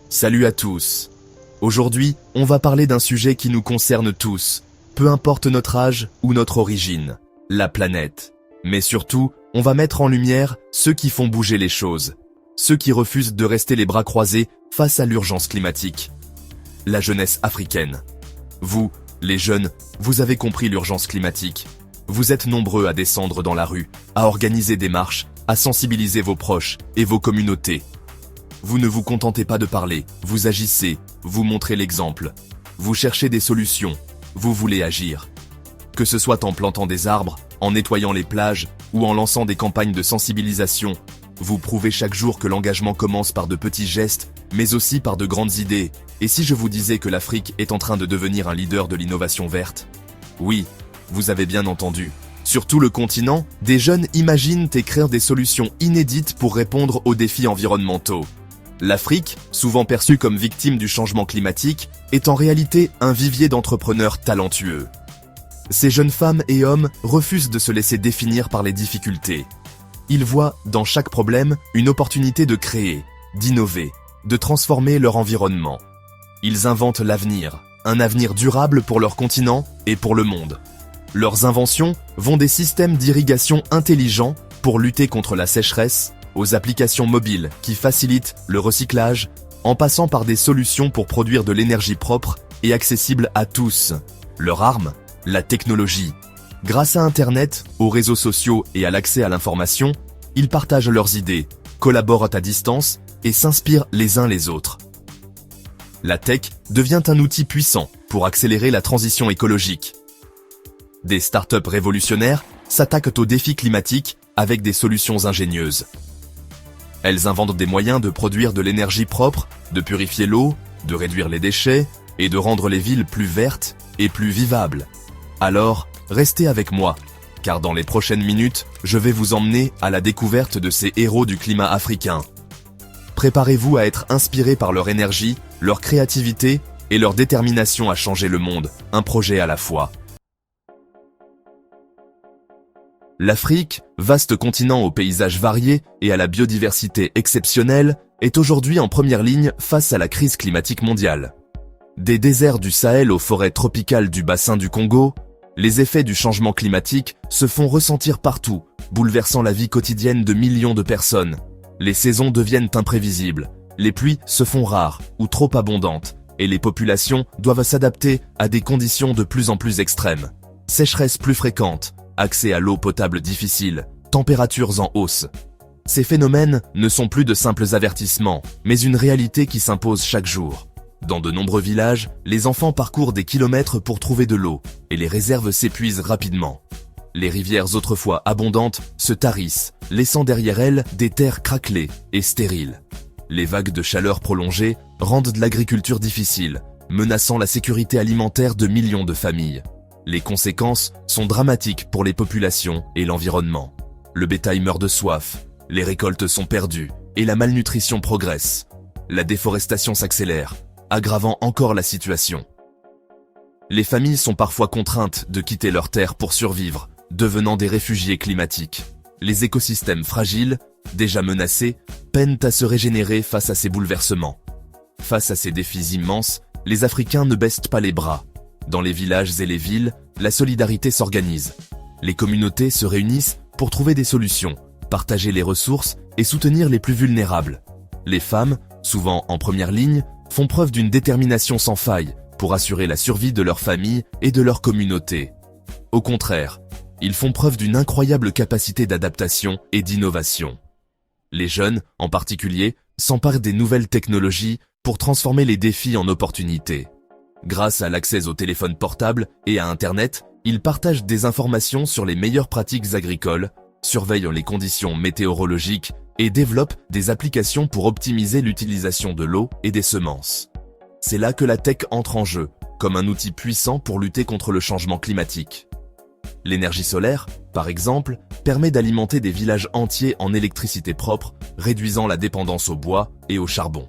Salut à tous. Aujourd'hui, on va parler d'un sujet qui nous concerne tous, peu importe notre âge ou notre origine, la planète. Mais surtout, on va mettre en lumière ceux qui font bouger les choses, ceux qui refusent de rester les bras croisés face à l'urgence climatique. La jeunesse africaine. Vous, les jeunes, vous avez compris l'urgence climatique. Vous êtes nombreux à descendre dans la rue, à organiser des marches, à sensibiliser vos proches et vos communautés. Vous ne vous contentez pas de parler, vous agissez, vous montrez l'exemple. Vous cherchez des solutions, vous voulez agir. Que ce soit en plantant des arbres, en nettoyant les plages ou en lançant des campagnes de sensibilisation, vous prouvez chaque jour que l'engagement commence par de petits gestes, mais aussi par de grandes idées. Et si je vous disais que l'Afrique est en train de devenir un leader de l'innovation verte? Oui, vous avez bien entendu. Sur tout le continent, des jeunes imaginent et créent des solutions inédites pour répondre aux défis environnementaux. L'Afrique, souvent perçue comme victime du changement climatique, est en réalité un vivier d'entrepreneurs talentueux. Ces jeunes femmes et hommes refusent de se laisser définir par les difficultés. Ils voient dans chaque problème une opportunité de créer, d'innover, de transformer leur environnement. Ils inventent l'avenir, un avenir durable pour leur continent et pour le monde. Leurs inventions vont des systèmes d'irrigation intelligents pour lutter contre la sécheresse, aux applications mobiles qui facilitent le recyclage, en passant par des solutions pour produire de l'énergie propre et accessible à tous. Leur arme, la technologie. Grâce à Internet, aux réseaux sociaux et à l'accès à l'information, ils partagent leurs idées, collaborent à distance et s'inspirent les uns les autres. La tech devient un outil puissant pour accélérer la transition écologique. Des startups révolutionnaires s'attaquent aux défis climatiques avec des solutions ingénieuses. Elles inventent des moyens de produire de l'énergie propre, de purifier l'eau, de réduire les déchets et de rendre les villes plus vertes et plus vivables. Alors, restez avec moi, car dans les prochaines minutes, je vais vous emmener à la découverte de ces héros du climat africain. Préparez-vous à être inspirés par leur énergie, leur créativité et leur détermination à changer le monde, un projet à la fois. L'Afrique, vaste continent aux paysages variés et à la biodiversité exceptionnelle, est aujourd'hui en première ligne face à la crise climatique mondiale. Des déserts du Sahel aux forêts tropicales du bassin du Congo, les effets du changement climatique se font ressentir partout, bouleversant la vie quotidienne de millions de personnes. Les saisons deviennent imprévisibles, les pluies se font rares ou trop abondantes, et les populations doivent s'adapter à des conditions de plus en plus extrêmes. Sécheresse plus fréquente, accès à l'eau potable difficile, températures en hausse. Ces phénomènes ne sont plus de simples avertissements, mais une réalité qui s'impose chaque jour. Dans de nombreux villages, les enfants parcourent des kilomètres pour trouver de l'eau, et les réserves s'épuisent rapidement. Les rivières autrefois abondantes se tarissent, laissant derrière elles des terres craquelées et stériles. Les vagues de chaleur prolongées rendent de l'agriculture difficile, menaçant la sécurité alimentaire de millions de familles. Les conséquences sont dramatiques pour les populations et l'environnement. Le bétail meurt de soif, les récoltes sont perdues et la malnutrition progresse. La déforestation s'accélère, aggravant encore la situation. Les familles sont parfois contraintes de quitter leurs terres pour survivre, devenant des réfugiés climatiques. Les écosystèmes fragiles, déjà menacés, peinent à se régénérer face à ces bouleversements. Face à ces défis immenses, les Africains ne baissent pas les bras. Dans les villages et les villes, la solidarité s'organise. Les communautés se réunissent pour trouver des solutions, partager les ressources et soutenir les plus vulnérables. Les femmes, souvent en première ligne, font preuve d'une détermination sans faille pour assurer la survie de leur famille et de leur communauté. Au contraire, ils font preuve d'une incroyable capacité d'adaptation et d'innovation. Les jeunes, en particulier, s'emparent des nouvelles technologies pour transformer les défis en opportunités. Grâce à l'accès au téléphone portable et à Internet, ils partagent des informations sur les meilleures pratiques agricoles, surveillent les conditions météorologiques et développent des applications pour optimiser l'utilisation de l'eau et des semences. C'est là que la tech entre en jeu, comme un outil puissant pour lutter contre le changement climatique. L'énergie solaire, par exemple, permet d'alimenter des villages entiers en électricité propre, réduisant la dépendance au bois et au charbon.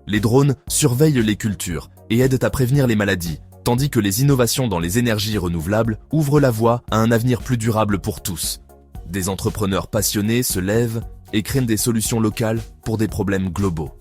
Les drones surveillent les cultures et aident à prévenir les maladies, tandis que les innovations dans les énergies renouvelables ouvrent la voie à un avenir plus durable pour tous. Des entrepreneurs passionnés se lèvent et créent des solutions locales pour des problèmes globaux.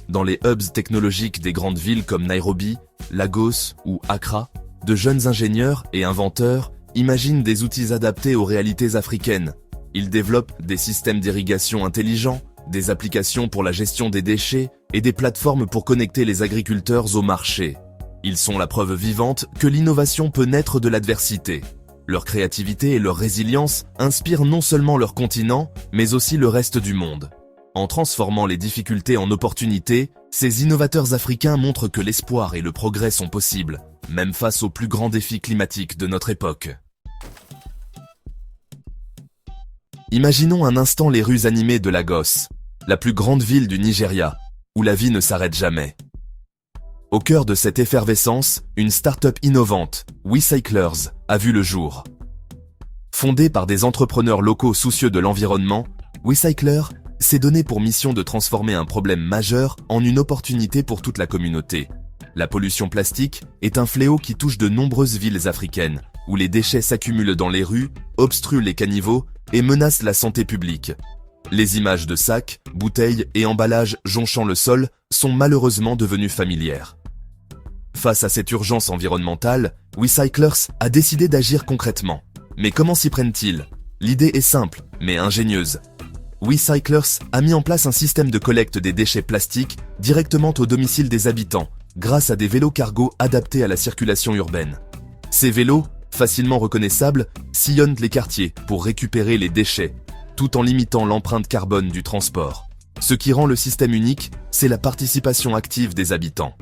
Dans les hubs technologiques des grandes villes comme Nairobi, Lagos ou Accra, de jeunes ingénieurs et inventeurs imaginent des outils adaptés aux réalités africaines. Ils développent des systèmes d'irrigation intelligents, des applications pour la gestion des déchets et des plateformes pour connecter les agriculteurs au marché. Ils sont la preuve vivante que l'innovation peut naître de l'adversité. Leur créativité et leur résilience inspirent non seulement leur continent, mais aussi le reste du monde. En transformant les difficultés en opportunités, ces innovateurs africains montrent que l'espoir et le progrès sont possibles, même face aux plus grands défis climatiques de notre époque. Imaginons un instant les rues animées de Lagos, la plus grande ville du Nigeria, où la vie ne s'arrête jamais. Au cœur de cette effervescence, une start-up innovante, WeCyclers, a vu le jour. Fondée par des entrepreneurs locaux soucieux de l'environnement, WeCyclers s'est donné pour mission de transformer un problème majeur en une opportunité pour toute la communauté. La pollution plastique est un fléau qui touche de nombreuses villes africaines, où les déchets s'accumulent dans les rues, obstruent les caniveaux et menacent la santé publique. Les images de sacs, bouteilles et emballages jonchant le sol sont malheureusement devenues familières. Face à cette urgence environnementale, WeCyclers a décidé d'agir concrètement. Mais comment s'y prennent-ils? L'idée est simple, mais ingénieuse. WeCyclers a mis en place un système de collecte des déchets plastiques directement au domicile des habitants, grâce à des vélos cargo adaptés à la circulation urbaine. Ces vélos, facilement reconnaissables, sillonnent les quartiers pour récupérer les déchets, tout en limitant l'empreinte carbone du transport. Ce qui rend le système unique, c'est la participation active des habitants.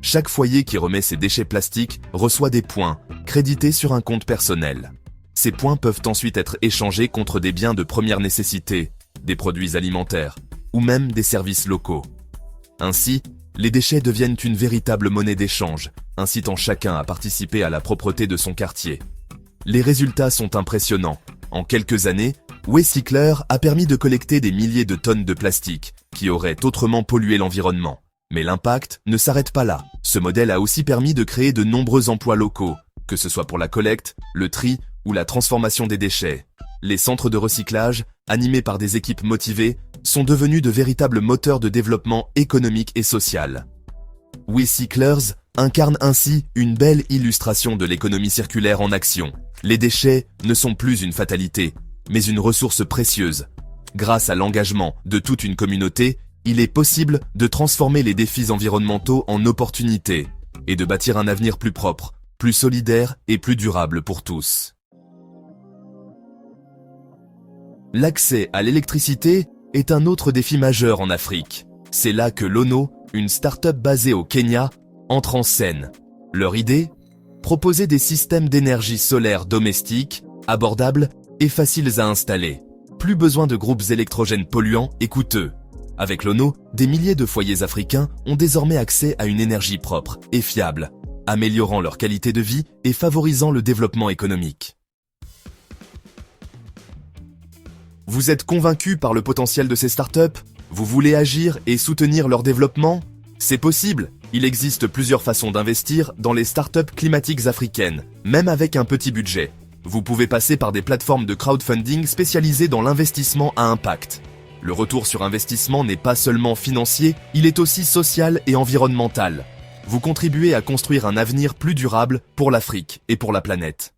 Chaque foyer qui remet ses déchets plastiques reçoit des points, crédités sur un compte personnel. Ces points peuvent ensuite être échangés contre des biens de première nécessité, des produits alimentaires, ou même des services locaux. Ainsi, les déchets deviennent une véritable monnaie d'échange, incitant chacun à participer à la propreté de son quartier. Les résultats sont impressionnants. En quelques années, WeCyclers a permis de collecter des milliers de tonnes de plastique, qui auraient autrement pollué l'environnement. Mais l'impact ne s'arrête pas là. Ce modèle a aussi permis de créer de nombreux emplois locaux, que ce soit pour la collecte, le tri ou la transformation des déchets. Les centres de recyclage, animés par des équipes motivées, sont devenus de véritables moteurs de développement économique et social. WeCyclers incarne ainsi une belle illustration de l'économie circulaire en action. Les déchets ne sont plus une fatalité, mais une ressource précieuse. Grâce à l'engagement de toute une communauté, il est possible de transformer les défis environnementaux en opportunités et de bâtir un avenir plus propre, plus solidaire et plus durable pour tous. L'accès à l'électricité est un autre défi majeur en Afrique. C'est là que Lono, une start-up basée au Kenya, entre en scène. Leur idée? Proposer des systèmes d'énergie solaire domestiques, abordables et faciles à installer. Plus besoin de groupes électrogènes polluants et coûteux. Avec Lono, des milliers de foyers africains ont désormais accès à une énergie propre et fiable, améliorant leur qualité de vie et favorisant le développement économique. Vous êtes convaincu par le potentiel de ces startups? Vous voulez agir et soutenir leur développement? C'est possible! Il existe plusieurs façons d'investir dans les startups climatiques africaines, même avec un petit budget. Vous pouvez passer par des plateformes de crowdfunding spécialisées dans l'investissement à impact. Le retour sur investissement n'est pas seulement financier, il est aussi social et environnemental. Vous contribuez à construire un avenir plus durable pour l'Afrique et pour la planète.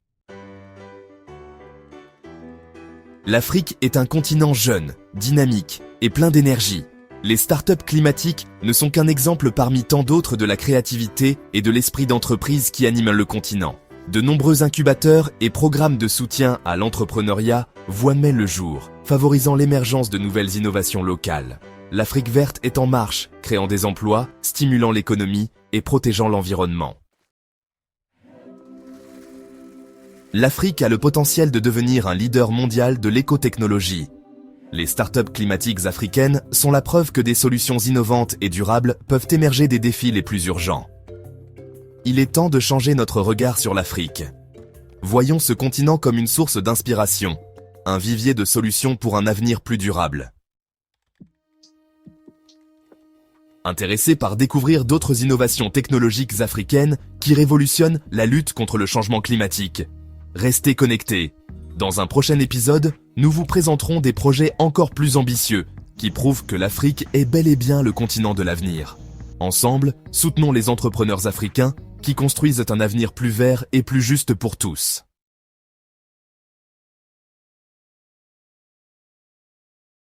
L'Afrique est un continent jeune, dynamique et plein d'énergie. Les startups climatiques ne sont qu'un exemple parmi tant d'autres de la créativité et de l'esprit d'entreprise qui animent le continent. De nombreux incubateurs et programmes de soutien à l'entrepreneuriat voient même le jour, favorisant l'émergence de nouvelles innovations locales. L'Afrique verte est en marche, créant des emplois, stimulant l'économie et protégeant l'environnement. L'Afrique a le potentiel de devenir un leader mondial de l'écotechnologie. Les startups climatiques africaines sont la preuve que des solutions innovantes et durables peuvent émerger des défis les plus urgents. Il est temps de changer notre regard sur l'Afrique. Voyons ce continent comme une source d'inspiration, un vivier de solutions pour un avenir plus durable. Intéressé par découvrir d'autres innovations technologiques africaines qui révolutionnent la lutte contre le changement climatique? Restez connectés. Dans un prochain épisode, nous vous présenterons des projets encore plus ambitieux qui prouvent que l'Afrique est bel et bien le continent de l'avenir. Ensemble, soutenons les entrepreneurs africains qui construisent un avenir plus vert et plus juste pour tous.